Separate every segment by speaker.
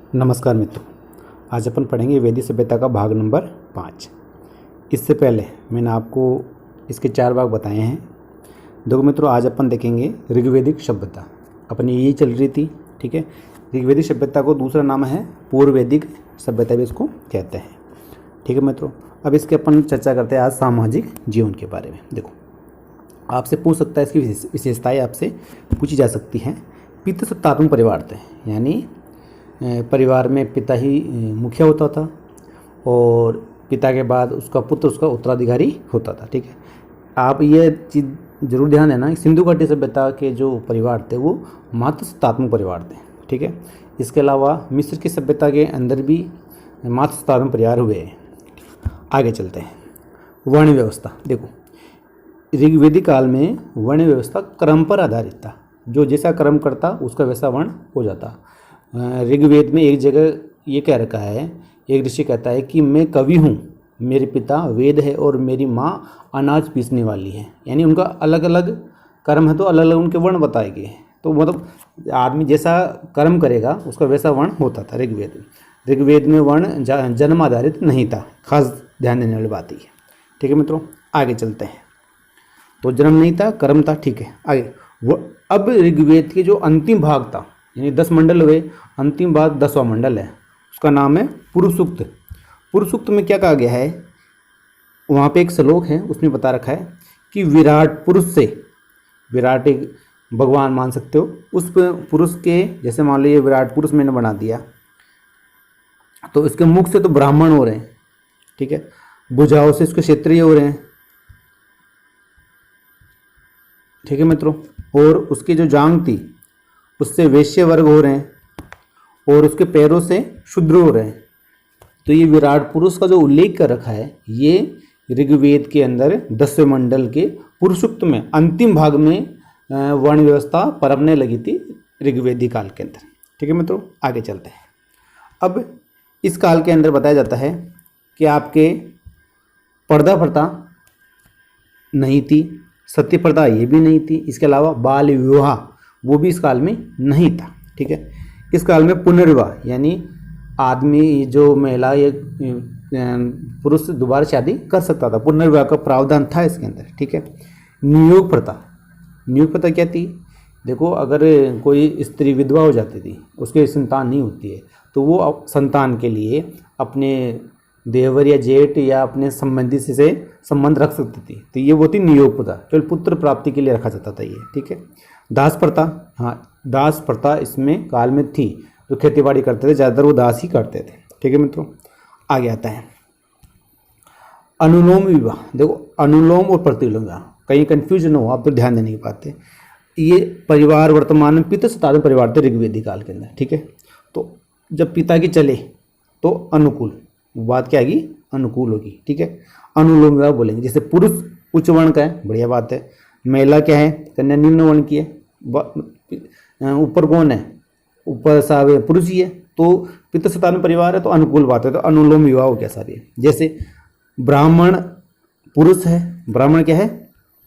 Speaker 1: नमस्कार मित्रों, आज अपन पढ़ेंगे वैदिक सभ्यता का भाग नंबर 5। इससे पहले मैंने आपको इसके 4 भाग बताए हैं। देखो मित्रों, आज अपन देखेंगे ऋग्वैदिक सभ्यता। अपनी यही चल रही थी, ठीक है। ऋग्वैदिक सभ्यता को दूसरा नाम है पूर्व वैदिक सभ्यता भी इसको कहते हैं, ठीक है मित्रों। अब इसके अपन चर्चा करते हैं आज सामाजिक जीवन के बारे में। देखो, आपसे पूछ सकता है, इसकी विशेषताएँ आपसे पूछी जा सकती हैं। पितृसत्तात्मक परिवार थे, यानी परिवार में पिता ही मुखिया होता था और पिता के बाद उसका पुत्र उसका उत्तराधिकारी होता था, ठीक है। आप ये चीज़ जरूर ध्यान देना, सिंधु घाटी सभ्यता के जो परिवार थे वो मातृसत्तात्मक परिवार थे, ठीक है। इसके अलावा मिस्र की सभ्यता के अंदर भी मातृसत्तात्मक परिवार हुए हैं। आगे चलते हैं। वर्ण व्यवस्था। देखो, ऋग्वैदिक काल में वर्ण व्यवस्था क्रम पर आधारित था। जो जैसा क्रम करता उसका वैसा वर्ण हो जाता। ऋग्वेद में एक जगह ये कह रखा है, एक ऋषि कहता है कि मैं कवि हूँ, मेरे पिता वेद है और मेरी माँ अनाज पीसने वाली है। यानी उनका अलग अलग कर्म है तो अलग अलग उनके वर्ण बताए गए हैं। तो मतलब आदमी जैसा कर्म करेगा उसका वैसा वर्ण होता था ऋग्वेद में। ऋग्वेद में वर्ण जन्म आधारित नहीं था, खास ध्यान देने वाली बात ही है, ठीक है मित्रों। आगे चलते हैं। तो जन्म नहीं था, कर्म था, ठीक है। आगे अब ऋग्वेद के जो अंतिम भाग था, यानी 10 मंडल हुए, अंतिम भाग 10वां मंडल है, उसका नाम है पुरुष सूक्त। पुरुष सूक्त में क्या कहा गया है, वहाँ पे एक श्लोक है, उसमें बता रखा है कि विराट पुरुष से, विराट एक भगवान मान सकते हो, उस पुरुष के, जैसे मान लो ये विराट पुरुष मैंने बना दिया, तो इसके मुख से तो ब्राह्मण हो रहे हैं, ठीक है। भुजाओं से इसके क्षत्रिय हो रहे हैं, ठीक है मित्रों। और उसकी जो जांघ थी उससे वैश्य वर्ग हो रहे हैं और उसके पैरों से शूद्र हो रहे हैं। तो ये विराट पुरुष का जो उल्लेख कर रखा है, ये ऋग्वेद के अंदर 10वें मंडल के पुरुष सूक्त में अंतिम भाग में वर्ण व्यवस्था परपने लगी थी ऋग्वेदिक काल के अंदर, ठीक है मित्रों। आगे चलते हैं। अब इस काल के अंदर बताया जाता है कि आपके पर्दा प्रथा नहीं थी, सत्य प्रथा ये भी नहीं थी, इसके अलावा बाल विवाह वो भी इस काल में नहीं था, ठीक है। इस काल में पुनर्विवाह, यानी आदमी जो महिला या पुरुष से दोबारा शादी कर सकता था, पुनर्विवाह का प्रावधान था इसके अंदर, ठीक है। नियोग प्रथा। नियोग प्रथा क्या थी, देखो, अगर कोई स्त्री विधवा हो जाती थी, उसके संतान नहीं होती है, तो वो संतान के लिए अपने देवर या जेठ या अपने संबंधी से संबंध रख सकती थी। तो ये वो थी नियोग प्रथा, केवल पुत्र प्राप्ति के लिए रखा जाता था ये, ठीक है। दास प्रथा, हाँ, दास प्रथा इसमें काल में थी। जो खेतीबाड़ी करते थे ज़्यादातर वो दास ही करते थे, ठीक है मित्रों। आगे आता है अनुलोम विवाह। देखो, अनुलोम और प्रतिलोम विवाह, कहीं कन्फ्यूजन हो आप तो ध्यान देने की बात है। ये परिवार वर्तमान में पितृसत्तात्मक परिवार थे ऋग्वेदिक काल के अंदर, ठीक है। तो जब पिता की चले तो अनुकूल, बात क्या आएगी, अनुकूल होगी, ठीक है। अनुलोम विवाह बोलेंगे। जैसे पुरुष उच्च वर्ण का है, बढ़िया बात है। महिला क्या है, कन्या निम्न वर्ण की है। ऊपर कौन है, ऊपर सारे पुरुष ही है, तो पितृसत्तात्मक परिवार है तो अनुकूल बात है, तो अनुलोम विवाह हो गया सारे। जैसे ब्राह्मण पुरुष है, ब्राह्मण क्या है,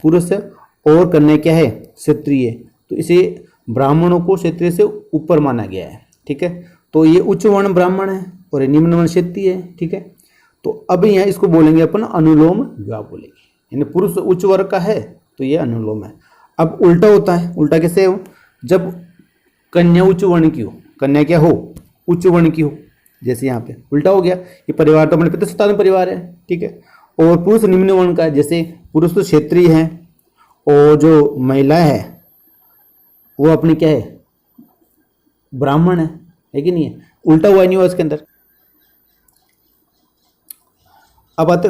Speaker 1: पुरुष है, और कन्या क्या है, क्षत्रिय, तो इसे ब्राह्मणों को क्षत्रिय से ऊपर माना गया है, ठीक है। तो ये उच्च वर्ण ब्राह्मण है और ये निम्न वर्ण क्षत्रिय है, ठीक है। तो अब यहाँ इसको बोलेंगे अपन अनुलोम विवाह बोलेंगे, यानी पुरुष उच्च वर्ग का है तो ये अनुलोम है। अब उल्टा होता है, उल्टा कैसे हो, जब कन्या उच्च वर्ण की हो, कन्या क्या हो, उच्च वर्ण की हो, जैसे यहाँ पे उल्टा हो गया। ये परिवार तो अपने पितृसत्तात्मक परिवार है, ठीक है। और पुरुष निम्न वर्ण का है, जैसे पुरुष तो क्षेत्रीय है और जो महिला है वो अपनी क्या है, ब्राह्मण है कि नहीं है। उल्टा हुआ नहीं हुआ इसके अंदर। अब आते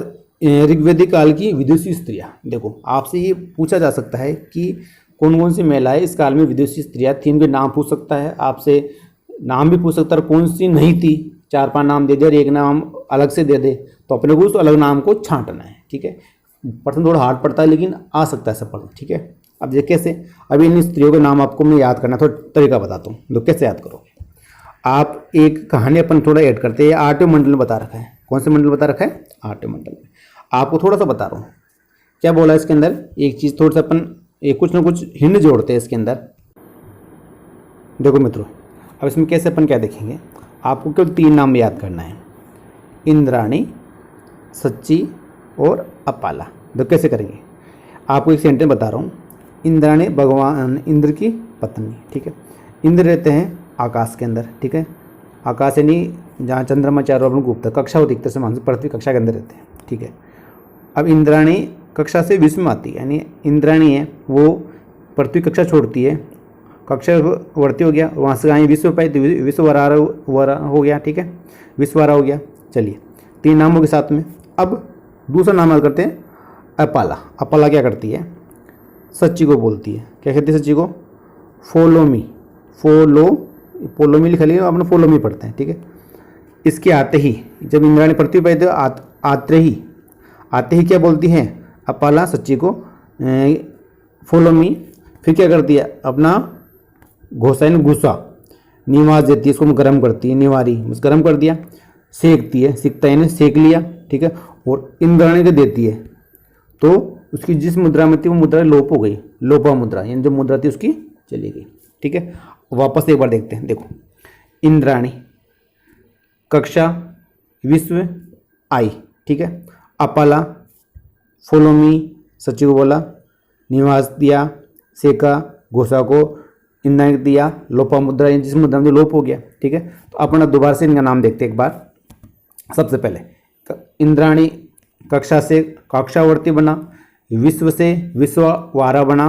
Speaker 1: ऋग्वैदिक काल की विदुषी स्त्रियां। देखो, आपसे ये पूछा जा सकता है कि कौन कौन सी महिलाएं इस काल में विदुषी स्त्रियां थी, उनके नाम पूछ सकता है, आपसे नाम भी पूछ सकता है, कौन सी नहीं थी, 4-5 नाम दे दे और एक नाम अलग से दे दे, तो अपने को उस अलग नाम को छांटना है, ठीक है। प्रश्न थोड़ा हार्ड पड़ता है लेकिन आ सकता है सफल, ठीक है। अब देखिए कैसे, अभी इन स्त्रियों के नाम आपको मैं याद करना थोड़ा तरीका बताता हूँ, तो कैसे याद करोगे आप। एक कहानी अपन थोड़ा ऐड करते हैं, 8वें मंडल में बता रखा है। कौन से मंडल बता रखा है, 8वें मंडल में। आपको थोड़ा सा बता रहा हूँ क्या बोला इसके अंदर, एक चीज़ थोड़ा सा अपन कुछ ना कुछ हिंट जोड़ते हैं इसके अंदर। देखो मित्रों, अब इसमें कैसे अपन क्या देखेंगे, आपको केवल 3 नाम याद करना है, इंद्राणी, सच्ची और अपाला। तो कैसे करेंगे, आपको एक सेंटेंस बता रहा हूँ। इंद्राणी भगवान इंद्र की पत्नी, ठीक है। इंद्र रहते हैं आकाश के अंदर, ठीक है। आकाश यानी जहाँ चंद्रमा चारों ओर घूमता है, कक्षा होती है से मानसिक पृथ्वी कक्षा के अंदर रहते हैं, ठीक है। अब इंद्राणी कक्षा से विश्व में आती है, यानी इंद्राणी है वो पृथ्वी कक्षा छोड़ती है, कक्षा वर्ती हो गया, वहाँ से आई विश्व पाई तो विश्व वरा हो गया, ठीक है, विश्ववारा हो गया। चलिए 3 नामों के साथ में अब दूसरा नाम याद करते हैं, अपाला। अपाला क्या करती है, सच्ची को बोलती है। क्या कहती है सच्ची को, फॉलो मी, फॉलो मी लिखा लिया, आपने फॉलो मी पढ़ते हैं, ठीक है। इसके आते ही जब इंद्राणी पृथ्वी पे थे आते ही क्या बोलती है अपाला सच्ची को, फॉलो मी। फिर क्या करती है, अपना घोसा यानी गुस्सा निवाज देती है, इसको गर्म करती है, निवारी गर्म कर दिया, सेकती है, सिकता यानी सेक लिया, ठीक है। और इंद्राणी को देती है तो उसकी जिस मुद्रा में थी वो मुद्रा लोप हो गई, लोपा मुद्रा, यानी जो मुद्रा थी उसकी चली गई, ठीक है। वापस एक बार देखते हैं, देखो इंद्राणी कक्षा विश्व आई, ठीक है। अपाला फॉलो मी, सच्ची को बोला, निवास दिया, सेका, घोषा को इंद्राणी को दिया, लोपा मुद्रा जिस मुद्रा में लोप हो गया, ठीक है। तो अपना दोबारा से इनका नाम देखते हैं एक बार। सबसे पहले इंद्राणी कक्षा से कक्षावर्ती बना, विश्व से विश्ववारा बना।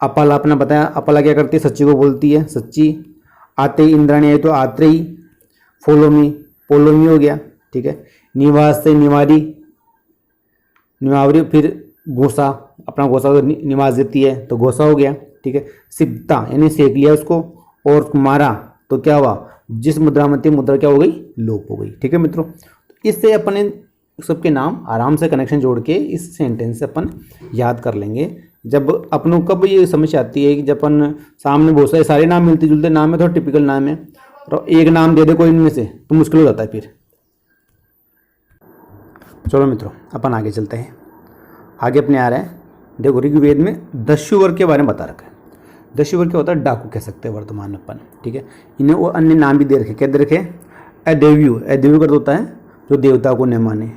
Speaker 1: अपाला अपना बताया, अपाला क्या करती है, सच्ची को बोलती है, सच्ची। आते ही इंद्राणी आई तो आते ही फॉलो मी हो गया, ठीक है। निवास से निवारी, फिर घोसा, अपना घोसा को निवास देती है तो घोसा हो गया, ठीक है। सिकता यानी सेक लिया उसको, और मारा तो क्या हुआ, जिस मुद्रा में थी मुद्रा क्या हो गई, लोप हो गई, ठीक है मित्रों। इससे अपन सबके नाम आराम से कनेक्शन जोड़ के इस सेंटेंस से अपन याद कर लेंगे। जब अपनों कब ये समझ आती है कि जब अपन सामने बहुत सारे नाम मिलते जुलते नाम है, थोड़ा टिपिकल नाम है, और एक नाम दे दे कोई इनमें से तो मुश्किल हो जाता है फिर। चलो मित्रों अपन आगे चलते हैं। आगे अपने आ रहे हैं, देखो ऋग्वेद में दस्युवर के बारे में बता रखा है। दस्युवर क्या होता है, डाकू कह सकते हैं वर्तमान में अपन, ठीक है। इन्हें वो अन्य नाम भी दे रखे, क्या दे रखे, अदेव्यू कर होता है जो देवता को न माने।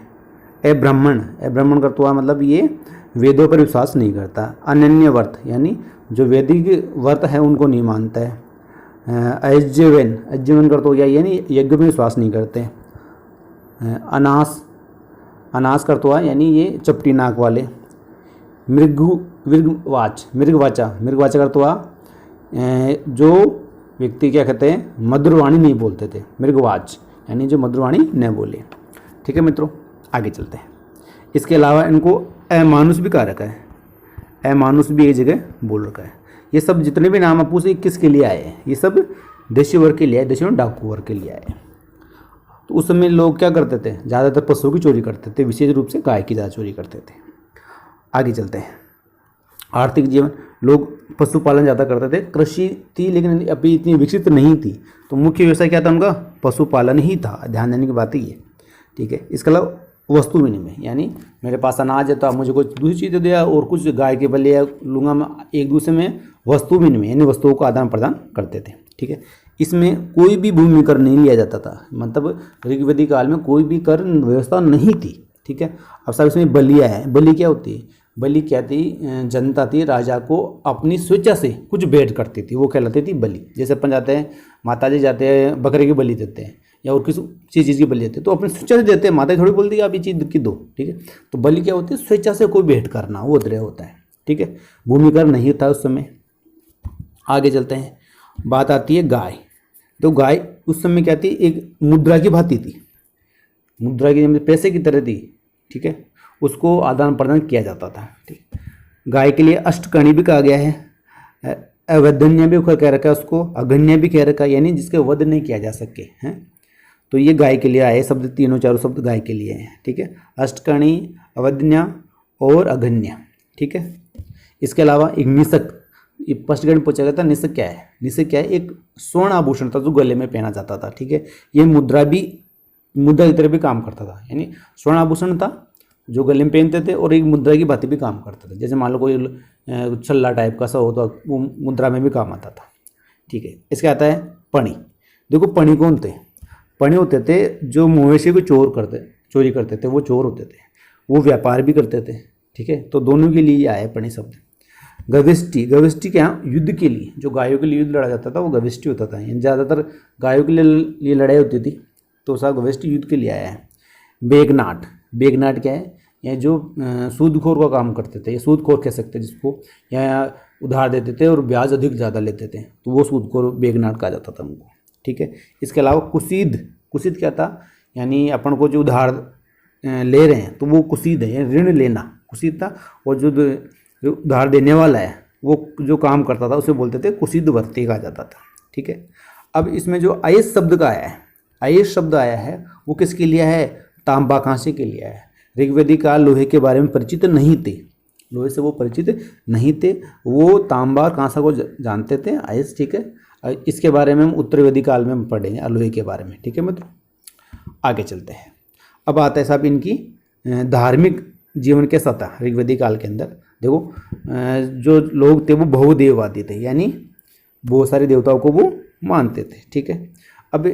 Speaker 1: ब्राह्मण करता हुआ मतलब ये वेदों पर विश्वास नहीं करता। अनन्य व्रत यानी जो वैदिक व्रत है उनको नहीं मानता है। अज्यवन करता हुआ यानी यज्ञ में विश्वास नहीं करते। अनास करता हुआ यानी ये चपटी नाक वाले। मृगवाचा करता हुआ जो व्यक्ति क्या कहते हैं, मधुरवाणी नहीं बोलते थे, मृगवाच यानी जो मधुरवाणी न बोले, ठीक है मित्रों। आगे चलते हैं। इसके अलावा इनको अमानुष भी कहा रखा है, अमानुष भी एक जगह बोल रखा है। ये सब जितने भी नाम आपको से किसके लिए आए हैं, ये सब देशी वर्ग के लिए आए, देशी डाकू वर्ग के लिए आए। तो उस समय लोग क्या करते थे, ज़्यादातर पशुओं की चोरी करते थे, विशेष रूप से गाय की ज़्यादा चोरी करते थे। आगे चलते हैं। आर्थिक जीवन, लोग पशुपालन ज़्यादा करते थे। कृषि थी लेकिन अभी इतनी विकसित नहीं थी, तो मुख्य व्यवसाय क्या था उनका, पशुपालन ही था। ध्यान देने की बात ही है, ठीक है। इसके अलावा वस्तु विनिमय, यानी मेरे पास अनाज है तो आप मुझे कुछ दूसरी चीज़ दे दिया और कुछ गाय के बदले लूँगा मैं, एक दूसरे में वस्तु विनिमय यानी वस्तुओं को आदान प्रदान करते थे, ठीक है। इसमें कोई भी भूमि कर नहीं लिया जाता था, मतलब ऋग्वेदिक काल में कोई भी कर व्यवस्था नहीं थी, ठीक है। अब सब इसमें बलियाँ है। बलि क्या होती है, बलि क्या थी, जनता थी राजा को अपनी स्वेच्छा से कुछ भेंट करती थी, वो कहलाती थी बलि। जैसे अपन जाते हैं, माता जी जाते हैं बकरे की बलि देते हैं या और किसी चीज़ की बलि देते हैं, तो अपनी स्वेच्छा से देते हैं, माता जी थोड़ी बोलती है आप ये चीज़ की दो, ठीक है। तो बलि क्या होती है, स्वेच्छा से कोई भेंट करना, वो द्रव्य होता है, ठीक है। भूमि कर नहीं था उस समय। आगे चलते हैं, बात आती है गाय। तो गाय उस समय क्या थी, एक मुद्रा की भांति थी, मुद्रा की पैसे की तरह थी, ठीक है। उसको आदान प्रदान किया जाता था, ठीक। गाय के लिए अष्टकर्णी भी कहा गया है, अवधन्य भी कह रखा है उसको, अगण्य भी कह रखा है, यानी जिसके वध नहीं किया जा सके हैं। तो ये गाय के लिए आए शब्द, तीनों चारों शब्द गाय के लिए हैं, ठीक है। अष्टकर्णी, अवधन्य और अगण्य, ठीक है। इसके अलावा एक निषक, ये फर्स्ट ग्रेड पूछा गया था, निषक क्या है। निषक क्या है, एक स्वर्ण आभूषण था जो गले में पहना जाता था, ठीक है। ये मुद्रा की तरह भी काम करता था, यानी स्वर्ण आभूषण था जो गले में पहनते थे और एक मुद्रा की बातें भी काम करते थे। जैसे मान लो कोई छल्ला टाइप का सा हो तो वो मुद्रा में भी काम आता था, ठीक है। इसके आता है पणी। देखो पणी कौन थे, पणे होते थे जो मवेशी को चोरी करते थे, वो चोर होते थे। वो व्यापार भी करते थे, ठीक है। तो दोनों के लिए आया पणे शब्द। गविष्टि, गविष्टि क्या, युद्ध के लिए, जो गायों के लिए युद्ध लड़ा जाता था वो गविष्टि होता था। यानी ज़्यादातर गायों के लिए लड़ाई होती थी, तो साहब गविष्टि युद्ध के लिए आया है। बेगनाट, बेगनाट क्या है, या जो सूदखोर का काम करते थे, या सूदखोर कह सकते हैं जिसको, या उधार देते थे और ब्याज अधिक ज़्यादा लेते थे, तो वो सूदखोर बेगनाट कहा जाता था उनको, ठीक है। इसके अलावा कुसीद, कुसीद क्या था, यानी अपन को जो उधार ले रहे हैं तो वो कुसीद है, ऋण लेना कुसीद था। और जो उधार देने वाला है वो जो काम करता था उसे बोलते थे कुसीद वर्ती कहा जाता था, ठीक है। अब इसमें जो अयस शब्द का आया है, अयस शब्द आया है वो किसके लिए है, तांबा कांसे के लिए है। ऋग्वेदिक काल लोहे के बारे में परिचित नहीं थे, लोहे से वो परिचित नहीं थे, वो तांबा और कांसा को जानते थे, अयस, ठीक है। इसके बारे में हम उत्तर वैदिक काल में पढ़ेंगे लोहे के बारे में, ठीक है मित्रों। आगे चलते हैं। अब आता है साहब इनकी धार्मिक जीवन के सतह। ऋग्वेदिक काल के अंदर देखो जो लोग थे वो बहुदेववादी थे, यानी बहुत सारे देवताओं को वो मानते थे, ठीक है। अब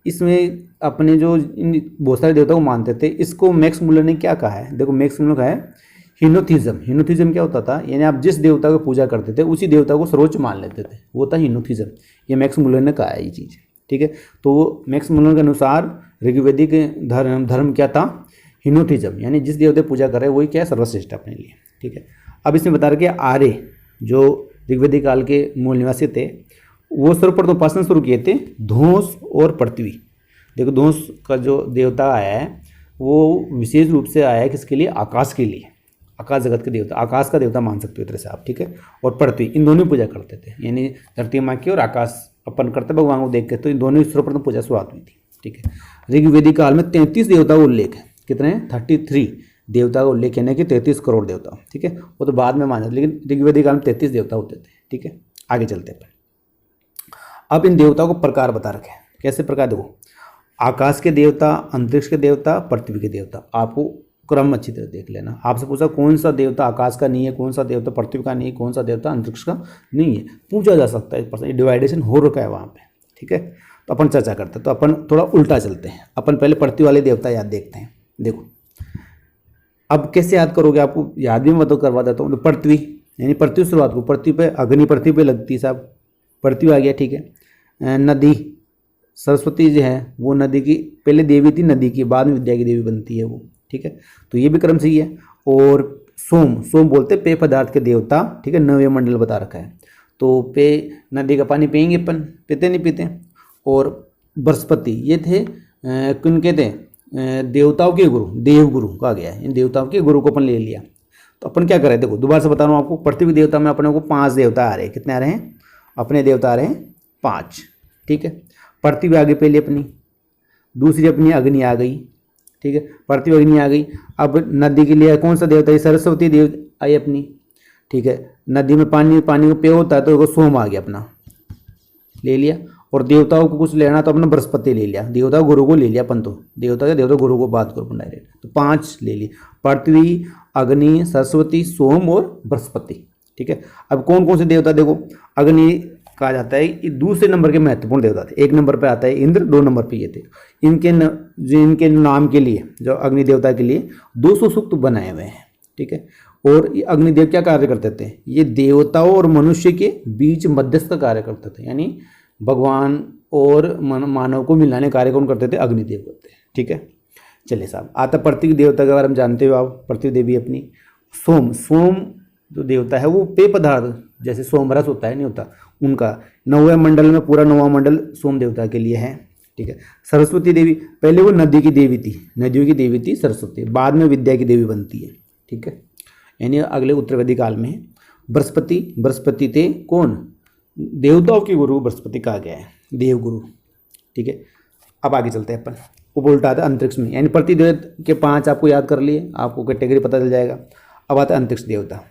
Speaker 1: इसमें अपने जो इन बहुत सारे देवताओं को मानते थे, इसको मैक्स मुलर ने क्या कहा है, देखो मैक्स मुलर कहा है हिनोथिज्म। हिनोथिज्म क्या होता था, यानी आप जिस देवता को पूजा करते थे उसी देवता को सर्वोच्च मान लेते थे, वो था हिनोथिज्म। ये मैक्स मुलर ने कहा है ये चीज़, ठीक है। तो मैक्स मुलर के अनुसार ऋग्वेदिक धर्म क्या था, हिनोथिज्म, यानी जिस देवता पूजा कर रहे हैं वही क्या है, सर्वश्रेष्ठ अपने लिए, ठीक है। अब इसमें बता रहे कि आर्य जो ऋग्वेदिक काल के मूल निवासी थे वो सर्वप्रथम उपासना शुरू किए थे ध्वंस और पृथ्वी। देखो ध्वंस का जो देवता आया है वो विशेष रूप से आया है किसके लिए, आकाश के लिए, आकाश जगत के देवता, आकाश का देवता मान सकते हो तरह से आप, ठीक है। और पृथ्वी, इन दोनों पूजा करते थे, यानी धरती माँ की और आकाश अपन करते भगवान को देख के, तो इन दोनों की सर्वप्रथम पूजा शुरुआत हुई थी, ठीक है। ऋग्वेदिक काल में 33 देवता का उल्लेख है, कितने हैं, 33 देवता का उल्लेख, यानी कि 33 करोड़ देवता, ठीक है। वो तो बाद में माने, लेकिन ऋग्वेदिक काल में 33 देवता होते थे, ठीक है। आगे चलते हैं। अब इन देवताओं को प्रकार बता रखे हैं, कैसे प्रकार, देखो आकाश के देवता, अंतरिक्ष के देवता, पृथ्वी के देवता। आपको क्रम अच्छी तरह देख लेना। आपसे पूछा कौन सा देवता आकाश का नहीं है, कौन सा देवता पृथ्वी का नहीं है, कौन सा देवता अंतरिक्ष का नहीं है, पूछा जा सकता है, डिवाइडेशन हो रखा है वहाँ पे, ठीक है। तो अपन चर्चा करते हैं, तो अपन थोड़ा उल्टा चलते हैं। अपन पहले पृथ्वी वाले देवता याद देखते हैं। देखो अब कैसे याद करोगे, आपको याद भी मैं तो करवा देता हूँ। तो पृथ्वी, यानी पृथ्वी शुरुआत को, पृथ्वी पे अग्नि पृथ्वी पे लगती है साहब, पृथ्वी आ गया, ठीक है। नदी, सरस्वती जो है वो नदी की पहले देवी थी, नदी की बाद में विद्या की देवी बनती है वो, ठीक है। तो ये भी क्रम सही है। और सोम, सोम बोलते पेय पदार्थ के देवता, ठीक है, नवे मंडल बता रखा है। तो पेय, नदी का पानी पियेंगे अपन, पीते नहीं पीते। और बृहस्पति, ये थे किनके थे, देवताओं के गुरु, देवगुरु कहा गया है, इन देवताओं के गुरु को अपन ले लिया। तो अपन क्या करें, देखो दोबारा से बता रहा हूँ आपको, पृथ्वी देवता में अपने को 5 देवता आ रहे हैं। कितने आ रहे हैं, अपने देवता आ रहे हैं 5, ठीक है। पृथ्वी आ गई पहले अपनी, दूसरी अपनी अग्नि आ गई, ठीक है, पृथ्वी अग्नि आ गई। अब नदी के लिए कौन सा देवता है, सरस्वती देव आई अपनी, ठीक है। नदी में पानी, पानी को पेय होता है, तो सोम आ गया अपना, ले लिया। और देवताओं को कुछ लेना तो अपना बृहस्पति ले लिया, देवता गुरु को ले लिया अपन, तो देवता गुरु को बात करो डायरेक्ट, तो 5 ले लिए, पृथ्वी, अग्नि, सरस्वती, सोम और बृहस्पति, ठीक है। अब कौन कौन से देवता, देखो अग्नि कहा जाता है ये दूसरे नंबर के महत्वपूर्ण देवता थे। 1 नंबर पे आता है इंद्र, 2 नंबर पे ये थे। इनके नाम के लिए, जो अग्नि देवता के लिए 200 सूक्त बनाए हुए हैं, ठीक है। और ये अग्निदेव क्या कार्य करते थे, ये देवताओं और मनुष्य के बीच मध्यस्थ कार्य करते थे, यानी भगवान और मानव को मिलाने कार्य कौन करते थे, अग्निदेव करते हैं, ठीक है। चलिए साहब, आता पृथ्वी देवता के बारे में जानते हो आप, पृथ्वी देवी अपनी। सोम, सोम जो देवता है वो पेय पदार्थ, जैसे सोमरस होता है नहीं होता, उनका 9वें मंडल में पूरा 9वां मंडल सोम देवता के लिए है, ठीक है। सरस्वती देवी, पहले वो नदी की देवी थी, नदियों की देवी थी सरस्वती, बाद में विद्या की देवी बनती है, ठीक है, यानी अगले उत्तरवैदिक काल में है। बृहस्पति, बृहस्पति थे कौन, देवताओं के गुरु बृहस्पति कहा गया है, देवगुरु, ठीक है। अब आगे चलते हैं अपन, वो उल्टा आता है अंतरिक्ष में, यानी प्रतिदेव के 5 आपको याद कर लिए, आपको कैटेगरी पता चल जाएगा। अब आता है अंतरिक्ष देवता।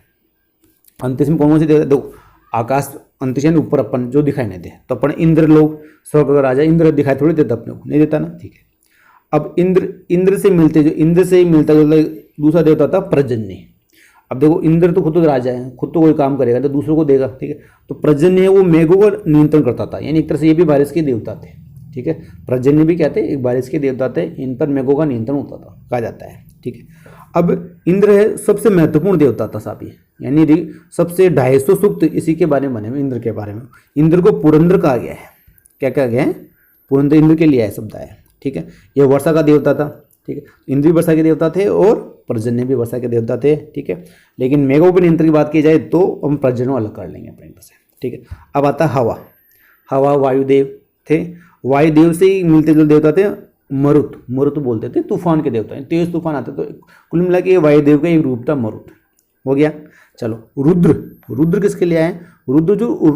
Speaker 1: अंतरिक्ष में कौन कौन से देवता, देखो आकाश, अंतरिक्ष यानी ऊपर अपन जो दिखाई नहीं दे, तो अपन इंद्र लोग, स्वर्ग का राजा इंद्र दिखाई थोड़ी देता अपने को, नहीं देता ना, ठीक है। अब इंद्र से मिलते, जो इंद्र से ही मिलता जुलता दूसरा देवता था प्रजन्य। अब देखो इंद्र तो खुद तो राजा है, खुद तो कोई काम करेगा तो दूसरों को देगा, ठीक है। तो प्रजन्य है वो मेघों का नियंत्रण करता था, यानी एक तरह से ये भी बारिश के देवता थे, ठीक है। पर्जन्य भी क्या थे, एक बारिश के देवता थे, इन पर मेघों का नियंत्रण होता था कहा जाता है, ठीक है। अब इंद्र है सबसे महत्वपूर्ण देवता था साहब ये, यानी सबसे 250 सूक्त इसी के बारे में बने हुए, इंद्र के बारे में। इंद्र को पुरंदर कहा गया है, क्या कहा गया है, पुरंदर इंद्र के लिए शब्द आया, ठीक है। यह वर्षा का देवता था, ठीक है। इंद्र भी वर्षा के देवता थे और पर्जन्य भी वर्षा के देवता थे, ठीक है। लेकिन मेघों पर नियंत्रण की बात की जाए तो हम पर्जन्य अलग कर लेंगे अपने से, ठीक है। अब आता हवा। हवा वायुदेव थे, वायुदेव से ही मिलते जुलते देवता थे मरुत। मरुत बोलते थे तूफान के देवता, तेज तूफान आते, तो कुल मिला के वायुदेव का एक रूप था मरुत, हो गया। चलो रुद्र। रुद्र किसके लिए आए, रुद्र जो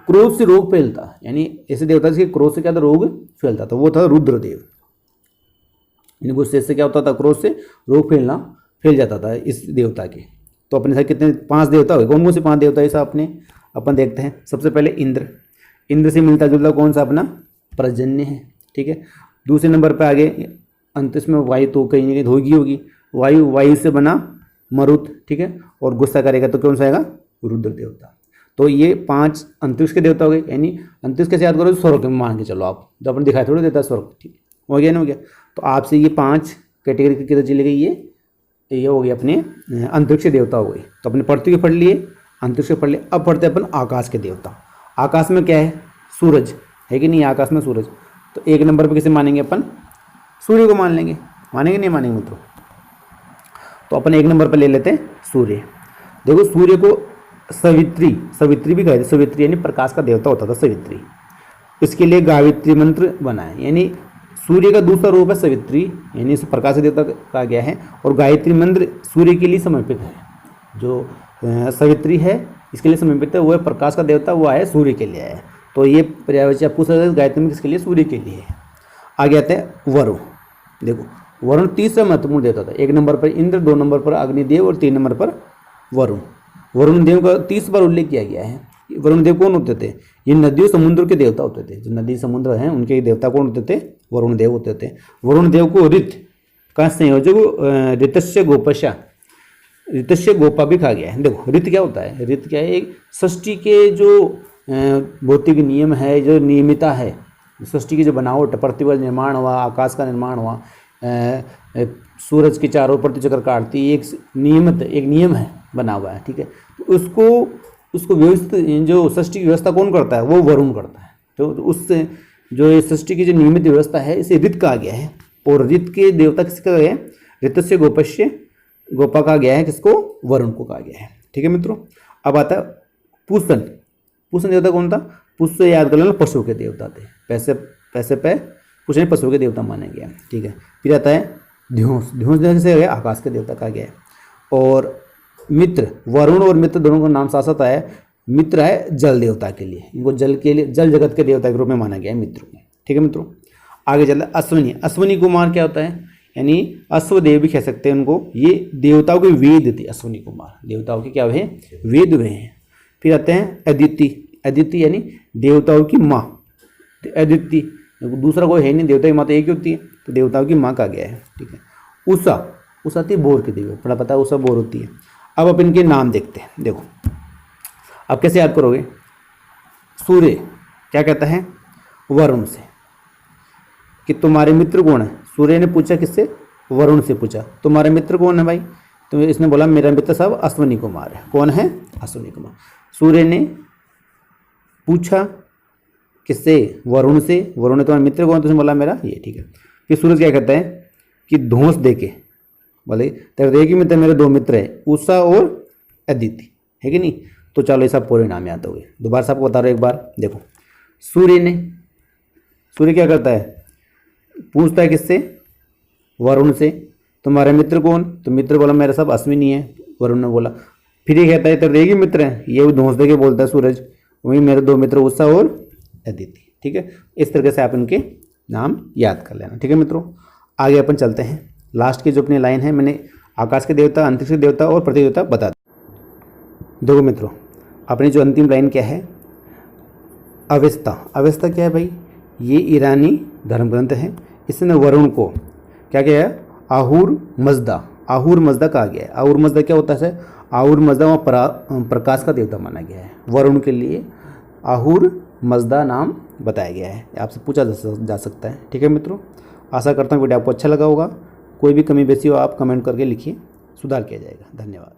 Speaker 1: क्रोध से रोग फैलता, यानी ऐसे देवता जिसके क्रोध से क्या था, रोग फैलता था, वो था रुद्रदेव। गुस्से से क्या होता था, क्रोध से रोग फैल जाता था इस देवता के। तो अपने साथ कितने 5 देवता हुए, कौन कौन से 5 देवता ऐसा अपन देखते हैं। सबसे पहले इंद्र। इंद्र से मिलता जुलता कौन सा अपना पर्जन्य है, ठीक है। दूसरे नंबर पर आगे अंतरिक्ष में वायु तो कहीं ना कहीं होगी, वायु से बना मरुत, ठीक है। और गुस्सा करेगा तो कौन सा आएगा, रुद्र देवता। तो ये 5 अंतरिक्ष के देवता हो गए, यानी अंतरिक्ष कैसे याद करो, स्वर्ग में मान के चलो आप, जो अपन दिखाई थोड़ी देता स्वर्ग, ठीक हो गया ना, हो गया। तो आपसे ये 5 कैटेगरी की किधर चली गई, ये हो गई अपने अंतरिक्ष देवता हो गई। तो अपने पृथ्वी के पढ़ लिए, अंतरिक्ष के पढ़ लिए। अब पढ़ते हैं अपन आकाश के देवता। आकाश में क्या है, सूरज है कि नहीं, आकाश में सूरज। तो 1 नंबर पर किसे मानेंगे अपन, सूर्य को मान लेंगे, मानेंगे नहीं मानेंगे मित्रों। तो अपन 1 नंबर पर ले लेते हैं सूर्य। देखो सूर्य को सवित्री भी कहते, सवित्री यानी प्रकाश का देवता होता था सवित्री। इसके लिए गायत्री मंत्र बना है, यानी सूर्य का दूसरा रूप है सवित्री, यानी इस प्रकाश का देवता कहा गया है। और गायत्री मंत्र सूर्य के लिए समर्पित है, जो सवित्री है इसके लिए समर्पित है, वो है प्रकाश का देवता, वो आया सूर्य के लिए है। तो ये पर्यायवाची आप पूछ सकते हैं गायत्री मंत्र किसके लिए, सूर्य के लिए है। आगे आते हैं वरुण। देखो वरुण तीसरा महत्वपूर्ण देवता था। 1 नंबर पर इंद्र, 2 नंबर पर अग्निदेव और 3 नंबर पर वरुण। वरुण देव का 30 बार उल्लेख किया गया है। वरुण देव कौन होते थे, ये नदियों समुद्र के देवता होते थे, जो नदी समुद्र हैं उनके देवता कौन होते थे, वरुण देव होते थे। वरुण देव को ऋत का संयोजक ऋतस्य गोपशा, ऋतस्य गोपा भी कहा गया है। देखो ऋत क्या होता है, ऋत क्या है, एक सृष्टि के जो भौतिक नियम है, जो नियमिता है, सृष्टि की जो बनावट, पृथ्वी का निर्माण हुआ, आकाश का निर्माण हुआ, सूरज के चारों पर चक्कर काटती, एक नियमित एक नियम है बना हुआ है, ठीक है। तो उसको व्यवस्थित, जो सृष्टि की व्यवस्था कौन करता है, वो वरुण करता है। तो उससे जो ये सृष्टि की जो नियमित व्यवस्था है, इसे ऋत कहा गया है। और ऋत के देवता किसका कहा गया है, ऋतस्य गोपस्य गोपा कहा गया है, किसको, वरुण को कहा गया है, ठीक है मित्रों। अब आता है पूषण। पूषण देवता कौन था, पुष्य याद कर लेना, पशु के देवता थे, पैसे पे पूछने पशु के देवता माने गया, ठीक है। फिर आता है ध्योंस। ध्योंस से गया आकाश के देवता कहा गया है। और मित्र, वरुण और मित्र दोनों का नाम साथ साथ आया। मित्र है जल देवता के लिए, इनको जल के लिए, जल जगत के देवता के रूप में माना गया है मित्र को, ठीक है मित्रों। आगे चलता है अश्विनी। अश्विनी कुमार क्या होता है, यानी अश्वदेव भी कह सकते हैं उनको, ये देवताओं के वेद थे। अश्विनी कुमार देवताओं के क्या हुए, वेद हुए हैं। फिर आते हैं अदिति। अदिति यानी देवताओं की माँ, अदिति, दूसरा कोई है नहीं, देवता की माँ तो एक ही होती है, तो देवताओं की माँ कहा गया है, ठीक है। उषा, उषा आती है बोर की देवी, बड़ा पता है उषा बोर होती है। अब अपन इनके नाम देखते हैं। देखो अब कैसे याद करोगे, सूर्य क्या कहता है वरुण से कि तुम्हारे मित्र कौन है। सूर्य ने पूछा किससे, वरुण से पूछा तुम्हारे मित्र कौन है भाई, तो इसने बोला मेरा मित्र साहब अश्विनी कुमार है। कौन है, अश्विनी कुमार। सूर्य ने पूछा किससे, वरुण से, वरुण ने तुम्हारा मित्र कौन, तो उसने बोला मेरा ये, ठीक है। फिर सूरज क्या कहता है कि धौंस दे के बोले तेरे एक ही मित्र, मेरे 2 मित्र है, उषा और अदिति, है कि नहीं। तो चलो ये सब पूरे नाम याद हो गए। दोबारा सबको बता रहा हूँ एक बार। देखो सूर्य क्या करता है, पूछता है किससे, वरुण से तुम्हारे मित्र कौन, तो मित्र बोला मेरा सब अश्विनी है, वरुण ने बोला। फिर ये कहता है तेरे एक ही मित्र है, ये धौंस दे के बोलता है सूरज, वही मेरे 2 मित्र उषा और अदिति, ठीक है। इस तरीके से आप इनके नाम याद कर लेना, ठीक है मित्रों। आगे अपन चलते हैं। लास्ट की जो अपनी लाइन है, मैंने आकाश के देवता, अंतरिक्ष के देवता और पृथ्वी देवता बता दिया। देखो मित्रों अपनी जो अंतिम लाइन क्या है, अवेस्ता। अवेस्ता क्या है भाई, ये ईरानी धर्म ग्रंथ है। इसने वरुण को क्या किया है, आहूर मजदा कहा गया है। आहूर मजदा क्या होता है, आहूर मजदा वहाँ प्रकाश का देवता माना गया है। वरुण के लिए आहूर मज़दा नाम बताया गया है, आपसे पूछा जा सकता है। ठीक है मित्रों, आशा करता हूँ वीडियो आपको अच्छा लगा होगा। कोई भी कमी बेसी हो आप कमेंट करके लिखिए, सुधार किया जाएगा। धन्यवाद।